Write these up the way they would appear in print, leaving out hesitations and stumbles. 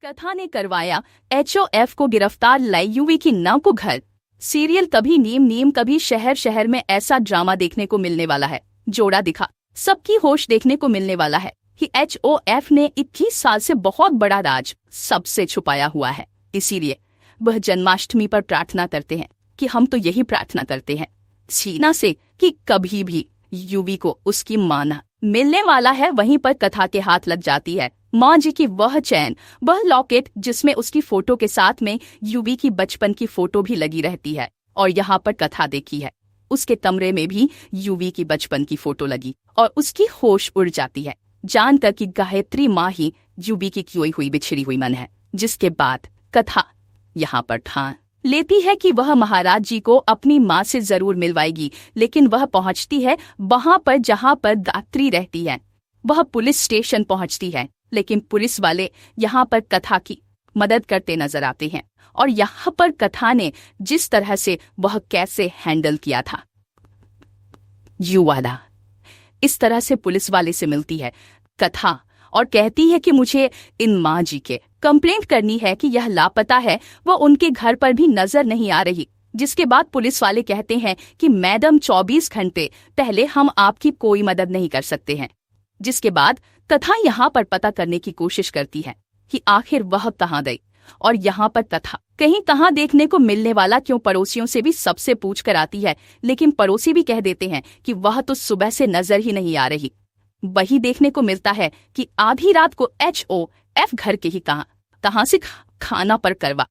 कथा ने करवाया HOF को गिरफ्तार, लाई यूवी की नाव को घर। सीरियल कभी नीम नीम कभी शहर शहर में ऐसा ड्रामा देखने को मिलने वाला है। जोड़ा दिखा सबकी होश देखने को मिलने वाला है कि HOF ने 21 साल से बहुत बड़ा राज सबसे छुपाया हुआ है। इसीलिए वह जन्माष्टमी पर प्रार्थना करते हैं कि हम तो यही प्रार्थना करते हैं सीना से कि कभी भी यूवी को उसकी मां न मिलने वाला है। वहीं पर कथा के हाथ लग जाती है माँ जी की वह चैन, वह लॉकेट जिसमें उसकी फोटो के साथ में यूवी की बचपन की फोटो भी लगी रहती है। और यहाँ पर कथा देखी है उसके कमरे में भी यूवी की बचपन की फोटो लगी और उसकी होश उड़ जाती है जानकर कि गायत्री माँ ही यूवी की खोई हुई बिछड़ी हुई मन है। जिसके बाद कथा यहाँ पर ठान लेती है कि वह महाराज जी को अपनी माँ से जरूर मिलवाएगी, लेकिन वह पहुँचती है वहां पर जहाँ पर गायत्री रहती है। वह पुलिस स्टेशन पहुँचती है, लेकिन पुलिस वाले यहाँ पर कथा की मदद करते नजर आते हैं। और यहाँ पर कथा ने जिस तरह से वह कैसे हैंडल किया था युवादा, इस तरह से पुलिस वाले से मिलती है कथा और कहती है कि मुझे इन माँ जी के कंप्लेंट करनी है कि यह लापता है, वह उनके घर पर भी नजर नहीं आ रही। जिसके बाद पुलिस वाले कहते हैं कि मैडम 24 घंटे पहले हम आपकी कोई मदद नहीं कर सकते हैं। जिसके बाद कथा यहाँ पर पता करने की कोशिश करती है कि आखिर वह कहाँ गई। और यहाँ पर कथा कहीं कहाँ देखने को मिलने वाला क्यों पड़ोसियों से भी सबसे पूछ कर आती है, लेकिन पड़ोसी भी कह देते हैं कि वह तो सुबह से नजर ही नहीं आ रही। वही देखने को मिलता है कि आधी रात को HOF घर के ही कहाँ से खाना पर करवा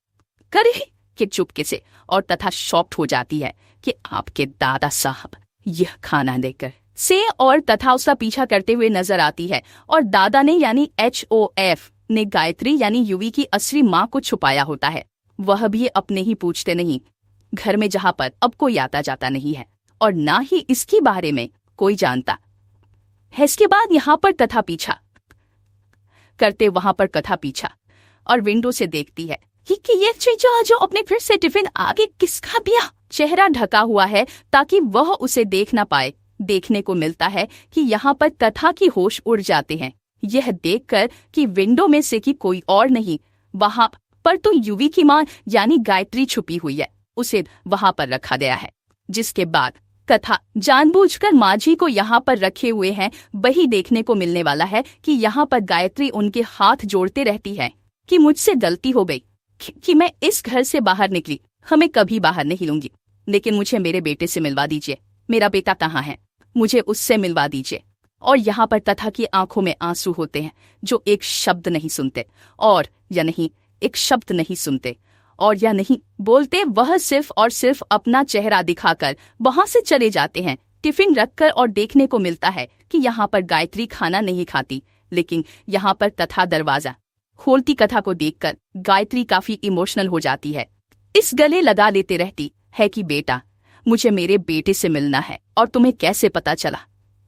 करे के चुपके से, और तथा शॉक्ड हो जाती है कि आपके दादा साहब यह खाना देकर से और तथा उसका पीछा करते हुए नजर आती है। और दादा ने यानी HOF ने गायत्री यानी यूवी की असली माँ को छुपाया होता है। वह भी अपने ही पूछते नहीं, घर में जहाँ पर अब कोई आता जाता नहीं है और ना ही इसके बारे में कोई जानता है। इसके बाद यहाँ पर कथा पीछा करते वहां पर कथा पीछा और विंडो से देखती है कि ये चीजा जो अपने फिर से टिफिन आगे किसका दिया। चेहरा ढका हुआ है ताकि वह उसे देख ना पाए। देखने को मिलता है कि यहाँ पर कथा की होश उड़ जाते हैं यह देखकर कि विंडो में से कि कोई और नहीं वहां पर तो यूवी की मां यानी गायत्री छुपी हुई है, उसे वहां पर रखा गया है। जिसके बाद कथा जानबूझकर माँ जी को यहाँ पर रखे हुए हैं। वही देखने को मिलने वाला है कि यहाँ पर गायत्री उनके हाथ जोड़ते रहती है कि मुझसे गलती हो गई कि मैं इस घर से बाहर निकली, हमें कभी बाहर नहीं लूंगी, लेकिन मुझे मेरे बेटे से मिलवा दीजिए। मेरा बेटा कहाँ है, मुझे उससे मिलवा दीजिए। और यहाँ पर कथा की आंखों में आंसू होते हैं जो एक शब्द नहीं सुनते और या नहीं एक शब्द नहीं सुनते और या नहीं बोलते। वह सिर्फ और सिर्फ अपना चेहरा दिखाकर वहां से चले जाते हैं टिफिन रखकर। और देखने को मिलता है कि यहाँ पर गायत्री खाना नहीं खाती, लेकिन यहाँ पर कथा दरवाजा खोलती कथा को देखकर गायत्री काफी इमोशनल हो जाती है। इस गले लगा लेते रहती है कि बेटा मुझे मेरे बेटे से मिलना है और तुम्हें कैसे पता चला,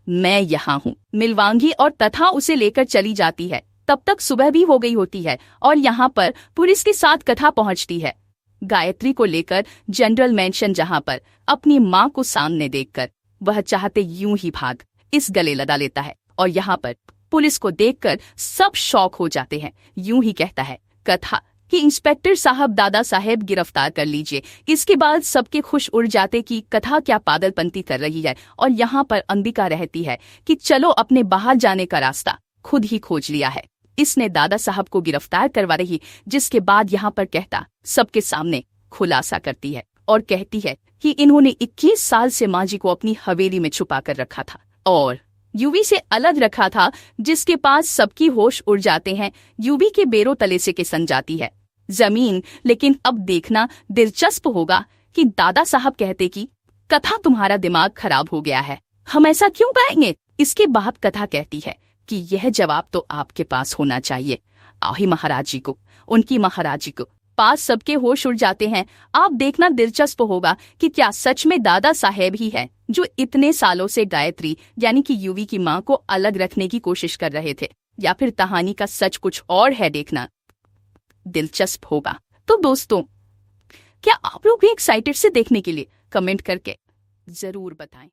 मैं यहाँ हूँ, मिलवांगी। और तथा उसे लेकर चली जाती है। तब तक सुबह भी हो गई होती है और यहाँ पर पुलिस के साथ कथा पहुँचती है गायत्री को लेकर जनरल मेंशन, जहाँ पर अपनी माँ को सामने देखकर वह चाहते यूं ही भाग इस गले लगा लेता है। और यहाँ पर पुलिस को देखकर सब शॉक हो जाते हैं। यूं ही कहता है कथा कि इंस्पेक्टर साहब दादा साहेब गिरफ्तार कर लीजिए। इसके बाद सबके खुश उड़ जाते कि कथा क्या पागलपंती कर रही है। और यहाँ पर अंबिका रहती है कि चलो अपने बाहर जाने का रास्ता खुद ही खोज लिया है, इसने दादा साहब को गिरफ्तार करवा रही। जिसके बाद यहाँ पर कहता सबके सामने खुलासा करती है और कहती है कि इन्होंने 21 साल से माँ जी को अपनी हवेली में छुपा कर रखा था और यूवी से अलग रखा था। जिसके पास सबकी होश उड़ जाते हैं। यूवी के बेरों तले से खिसक जाती है जमीन। लेकिन अब देखना दिलचस्प होगा कि दादा साहब कहते कि कथा तुम्हारा दिमाग खराब हो गया है, हम ऐसा क्यों कहेंगे। इसके बाद कथा कहती है कि यह जवाब तो आपके पास होना चाहिए। आही महाराज जी को, उनकी महाराज जी को पास सबके होश उड़ जाते हैं। आप देखना दिलचस्प होगा कि क्या सच में दादा साहेब ही है जो इतने सालों से गायत्री यानी कि यूवी की मां को अलग रखने की कोशिश कर रहे थे, या फिर कहानी का सच कुछ और है। देखना दिलचस्प होगा। तो दोस्तों, क्या आप लोग भी एक्साइटेड से देखने के लिए कमेंट करके जरूर बताएं।